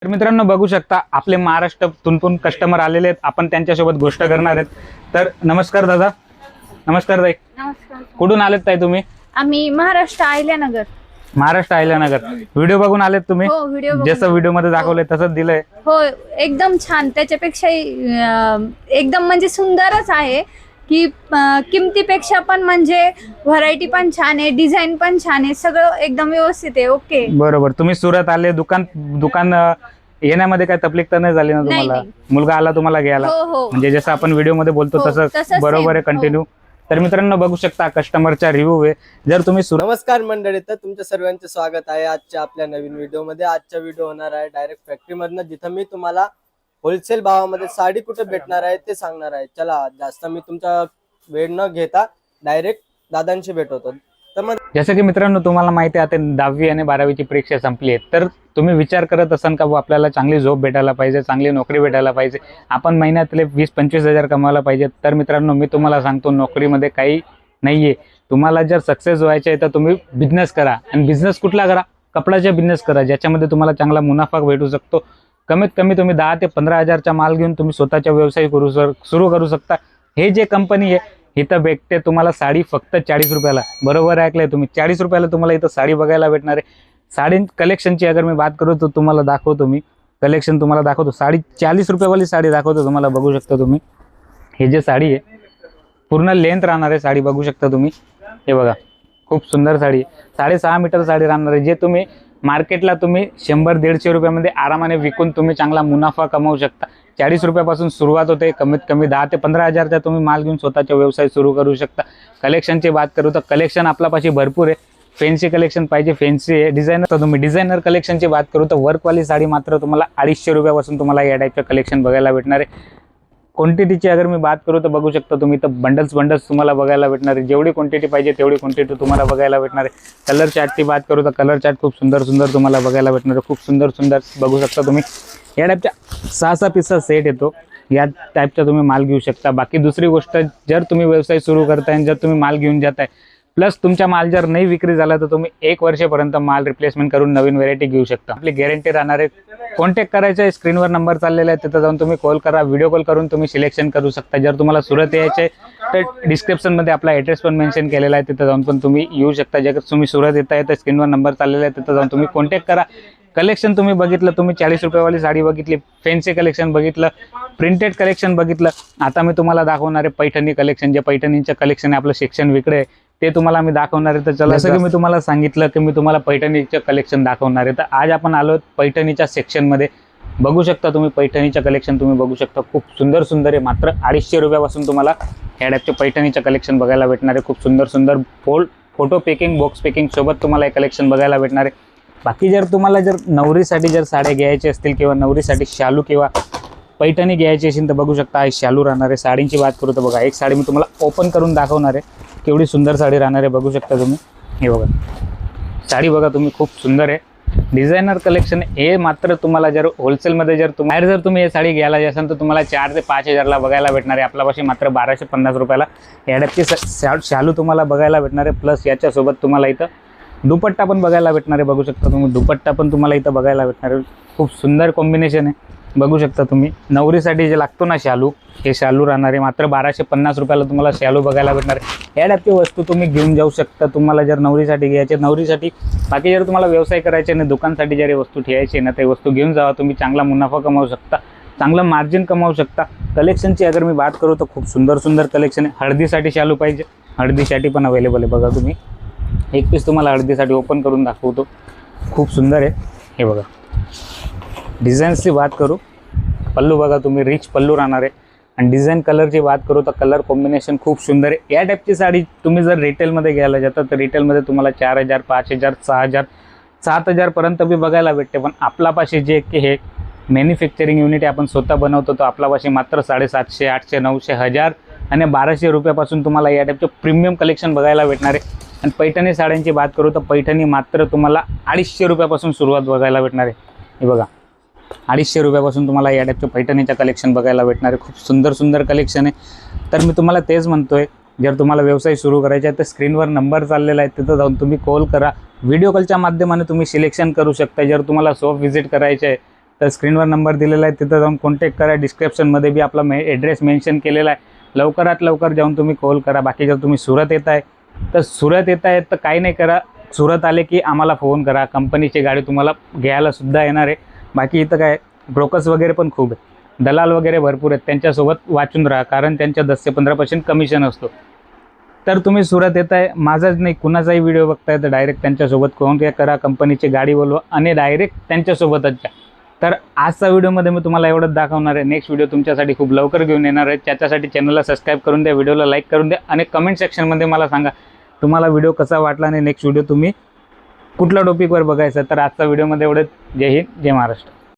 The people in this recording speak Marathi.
तर मित्रांनो बघू शकता आपले महाराष्ट्रातून पण कस्टमर आलेले आहेत. आपण त्यांच्यासोबत गोष्ट करणार आहेत. तर नमस्कार दादा. नमस्कार ताई. नमस्कार. कुठून आलेत ताई तुम्ही? आम्ही महाराष्ट्र अहिल्यानगर. महाराष्ट्र अहिल्यानगर. व्हिडिओ बघून आलेत तुम्ही? हो, व्हिडिओ बघून. जसं व्हिडिओ मध्ये दाखवलंय तसंच दिलंय? हो, एकदम छान. त्याच्यापेक्षाही एकदम म्हणजे सुंदरच आहे की किमतीपेक्षा पण म्हणजे व्हरायटी पण छान आहे, डिझाईन पण छान आहे, सगळं एकदम व्यवस्थित आहे. ओके. बरोबर. तुम्ही सुरत आले, दुकान येण्यामध्ये काय तकलीफ तर नाही झाली ना तुम्हाला? नाही. मुलगा आला तुम्हाला घ्यायला? हो हो म्हणजे जसं आपण व्हिडिओ मध्ये बोलतो हो, तसं तसंच बरोबर आहे. same. कंटिन्यू. तर मित्रांनो बघू शकता कस्टमरचा रिव्ह्यू आहे. जर तुम्ही नमस्कार मंडळी, तर तुमच्या सर्वांचे स्वागत आहे आजच्या आपल्या नवीन व्हिडिओमध्ये. आजचा व्हिडिओ होणार आहे डायरेक्ट फॅक्टरीमधनं, जिथं मी तुम्हाला होलसेल भावामध्ये साडी कुठे भेटणार आहे ते सांगणार आहे. चला, जास्त मी तुमचा वेळ न घेता डायरेक्ट दादांशी भेटवतो. तर मग जसं की मित्रांनो तुम्हाला माहिती आहे आता 10वी आणि 12वीची परीक्षा संपली आहे. तर तुम्ही विचार करत असाल का आपल्याला चांगली जॉब भेटायला पाहिजे, चांगली नोकरी भेटायला पाहिजे, आपण महिन्यातले 20-25 हजार कमवायला पाहिजे. तर मित्रांनो मी तुम्हाला सांगतो नोकरीमध्ये काही नाहीये. तुम्हाला जर सक्सेस व्हायचे आहे तर तुम्ही बिझनेस करा. आणि बिझनेस कुठला करा? कपड्याचा बिझनेस करा, ज्याच्यामध्ये तुम्हाला चांगला मुनाफा भेटू शकतो. कमीत कमी तुम्ही 10 ते 15 हजारचा माल घेऊन तुम्ही स्वतःचा व्यवसाय सुरू करू शकता. हे जे कंपनी आहे इथं भेटते तुम्हाला साडी फक्त 40 रुपयाला. बरोबर ऐकलंय तुम्ही, 40 रुपयाला तुम्हाला इथं साडी बघायला भेटणार आहे. साडी कलेक्शनची अगर मी बात करू तर तुम्हाला दाखवतो, मी कलेक्शन तुम्हाला दाखवतो. साडी 40 रुपयावाली साडी दाखवतो तुम्हाला. बघू शकता तुम्ही हे जे साडी आहे पूर्ण लेंथ राहणार आहे. साडी बघू शकता तुम्ही, हे बघा खूप सुंदर साडी आहे. 6.5 मीटर साडी राहणार आहे. जे तुम्ही मार्केटला तुम्ही 100-150 रुपयामध्ये आरामाने विकून तुम्ही चांगला मुनाफा कमावू शकता. 40 रुपयापासून सुरुवात होते. कमीत कमी 10 ते 15 हजारचा तुम्ही माल घेऊन स्वतःचा व्यवसाय सुरू करू शकता. कलेक्शनची बात करू तर कलेक्शन आपल्यापाशी भरपूर आहे. फॅन्सी कलेक्शन पाहिजे, फॅन्सी आहे. डिझायनर तर तुम्ही डिझायनर कलेक्शनची बात करू तर वर्कवाली साडी मात्र तुम्हाला 250 रुपयापासून तुम्हाला या टाईपचं कलेक्शन बघायला भेटणार आहे. क्वांटिटीची अगर मी बात करू तर बघू शकता तुम्ही तर बंडल्स तुम्हाला बघायला भेटणार आहे. जेवढी क्वांटिटी पाहिजे तेवढी क्वांटिटी तुम्हाला बघायला भेटणार आहे. कलर चार्टची बात करू तर कलर चार्ट खूप सुंदर सुंदर तुम्हाला बघायला भेटणार आहे. खूप सुंदर सुंदर बघू शकता तुम्ही. या टाईपच्या 6-6 पीसचा सेट येतो. या टाईपचा तुम्ही माल घेऊ शकता. बाकी दुसरी गोष्ट, जर तुम्ही व्यवसाय सुरू करताय आणि जर तुम्ही माल घेऊन जाताय प्लस तुमचा माल जर नाही विक्री झाला तर तुम्ही 1 वर्षापर्यंत माल रिप्लेसमेंट करून नवीन व्हेरायटी घेऊ शकता. आपली गॅरंटी राहणार आहे. कॉन्टॅक्ट करायचं आहे, स्क्रीनवर नंबर चाललेला आहे, तिथं जाऊन तुम्ही कॉल करा. व्हिडिओ कॉल करून तुम्ही सिलेक्शन करू शकता. जर तुम्हाला सुरत यायचे तर डिस्क्रिप्शनमध्ये आपला ॲड्रेस पण मेन्शन केलेला आहे, तिथं जाऊन पण तुम्ही येऊ शकता. जर तुम्ही सुरत येत आहे तर स्क्रीनवर नंबर चाललेला आहे, तिथं जाऊन तुम्ही कॉन्टॅक्ट करा. कलेक्शन तुम्ही बघितलं, तुम्ही 40 रुपयावाली साडी बघितली, फॅन्सी कलेक्शन बघितलं, प्रिंटेड कलेक्शन बघितलं. आता मी तुम्हाला दाखवणार आहे पैठणी कलेक्शन. जे पैठणीचं कलेक्शन आहे आपलं सेक्शन वेगळं आहे ते तुम्हाला मी दाखवणार आहे. तर चला, जसं की मी तुम्हाला सांगितलं की मी तुम्हाला पैठणीचं कलेक्शन दाखवणार आहे, तर आज आपण आलो पैठणीच्या सेक्शनमध्ये. बघू शकता तुम्ही पैठणीचं कलेक्शन तुम्ही बघू शकता. खूप सुंदर सुंदर आहे. मात्र 250 रुपयापासून तुम्हाला ह्या टाईपचे पैठणीचं कलेक्शन बघायला भेटणार आहे. खूप सुंदर सुंदर फोटो पॅकिंग, बॉक्स पॅकिंग सोबत तुम्हाला हे कलेक्शन बघायला भेटणार आहे. बाकी जर तुम्हाला जर नवरीसाठी जर साड्या घ्यायच्या असतील किंवा नवरीसाठी शालू किंवा पैठणी घ्यायची असेल तर बघू शकता हे शालू राहणार आहे. साडींची बात करू तर बघा, एक साडी मी तुम्हाला ओपन करून दाखवणार आहे. केवढी सुंदर साडी राहणार आहे बघू शकता तुम्ही. हे बघा साडी बघा तुम्ही, खूप सुंदर आहे. डिझायनर कलेक्शन हे मात्र तुम्हाला जर होलसेलमध्ये जर तुम्ही हे साडी घ्यायला असाल तर तुम्हाला 4 ते 5 हजारला बघायला भेटणार आहे. आपल्यापाशी मात्र 1250 रुपयाला याडपची शालू तुम्हाला बघायला भेटणार आहे. प्लस याच्यासोबत तुम्हाला इथं दुपट्टा पण बघायला भेटणार आहे. बघू शकता तुम्ही दुपट्टा पण तुम्हाला इथं बघायला भेटणार आहे. खूप सुंदर कॉम्बिनेशन आहे बघू शकता तुम्ही. नवरीसाठी जे लागतो ना शालू, हे शालू राहणार आहे. मात्र 1250 रुपयाला तुम्हाला शालू बघायला भेटणार आहे. या टाईपची वस्तू तुम्ही घेऊन जाऊ शकता. तुम्हाला जर नवरीसाठी घ्यायचे, नवरीसाठी. बाकी जर तुम्हाला व्यवसाय करायचे आणि दुकानसाठी जर वस्तू ठेवायची ना, ते वस्तू घेऊन जावा. तुम्ही चांगला मुनाफा कमावू शकता, चांगलं मार्जिन कमावू शकता. कलेक्शनची अगर मी बात करू तर खूप सुंदर सुंदर कलेक्शन आहे. हळदीसाठी शालू पाहिजे, हळदीसाठी पण अवेलेबल आहे. बघा तुम्ही एक पीस तुम्हाला हळदीसाठी ओपन करून दाखवतो. खूप सुंदर आहे. हे बघा डिझाईन्सची बात करू, पल्लू बघा तुम्ही, रिच पल्लू राहणार आहे. आणि डिझाईन कलरची बात करू तर कलर कॉम्बिनेशन खूप सुंदर आहे. या टाईपची साडी तुम्ही जर रिटेलमध्ये घ्यायला जाता तर रिटेलमध्ये तुम्हाला 4000, 5000, 6000, 7000 पर्यंत बी बघायला भेटते. पण आपल्यापाशी जे की हे मॅन्युफॅक्चरिंग युनिट आहे, आपण स्वतः बनवतो, तो आपल्यापाशी मात्र 750, 800, 900, 1000 आणि 1200 रुपयापासून तुम्हाला या टाईपचं प्रीमियम कलेक्शन बघायला भेटणार आहे. आणि पैठणी साड्यांची बात करू तर पैठणी मात्र तुम्हाला 250 रुपयापासून सुरुवात बघायला भेटणार आहे. हे बघा 250 रुपयापासून तुम्हाला या टाईपचं पैठणीचं कलेक्शन बघायला भेटणार आहे. खूप सुंदर सुंदर कलेक्शन आहे. तर मी तुम्हाला तेच म्हणतोय, जर तुम्हाला व्यवसाय सुरू करायचा आहे तर स्क्रीनवर नंबर चाललेला आहे, तिथं जाऊन तुम्ही कॉल करा. व्हिडिओ कॉलच्या माध्यमाने तुम्ही सिलेक्शन करू शकता. जर तुम्हाला शॉप व्हिजिट करायचं आहे तर स्क्रीनवर नंबर दिलेला आहे, तिथं जाऊन कॉन्टॅक्ट करा. डिस्क्रिप्शनमध्ये बी आपला ॲड्रेस मेन्शन केलेला आहे. लवकरात लवकर जाऊन तुम्ही कॉल करा. बाकी जर तुम्ही सुरत येत आहे तर सुरत येत आहे तर काही नाही करा, सुरत आले की आम्हाला फोन करा. कंपनीची गाडी तुम्हाला घ्यायला सुद्धा येणार आहे. बाकी इथं काय ब्रोकर्स वगैरे पण खूप आहे, दलाल वगैरे भरपूर आहेत, त्यांच्यासोबत वाचून राहा, कारण त्यांच्या 10 ते 15% कमिशन असतो. तर तुम्ही सुरत येत आहे, माझाच नाही कुणाचाही व्हिडिओ बघताय तर डायरेक्ट त्यांच्यासोबत कॉन्टॅक्ट करा, कंपनीची गाडी बोलवा आणि डायरेक्ट त्यांच्यासोबतच जा. तर आजचा व्हिडिओमध्ये मी तुम्हाला एवढंच दाखवणार आहे. नेक्स्ट व्हिडिओ तुमच्यासाठी खूप लवकर घेऊन येणार आहे. त्याच्यासाठी चॅनलला सबस्क्राईब करून द्या, व्हिडिओला लाईक करून द्या आणि कमेंट सेक्शनमध्ये मला सांगा तुम्हाला व्हिडिओ कसा वाटला आणि नेक्स्ट व्हिडिओ तुम्ही कुठल्या टॉपिकवर बघायचं. तर आजचा व्हिडिओमध्ये एवढंच. जय हिंद, जय महाराष्ट्र.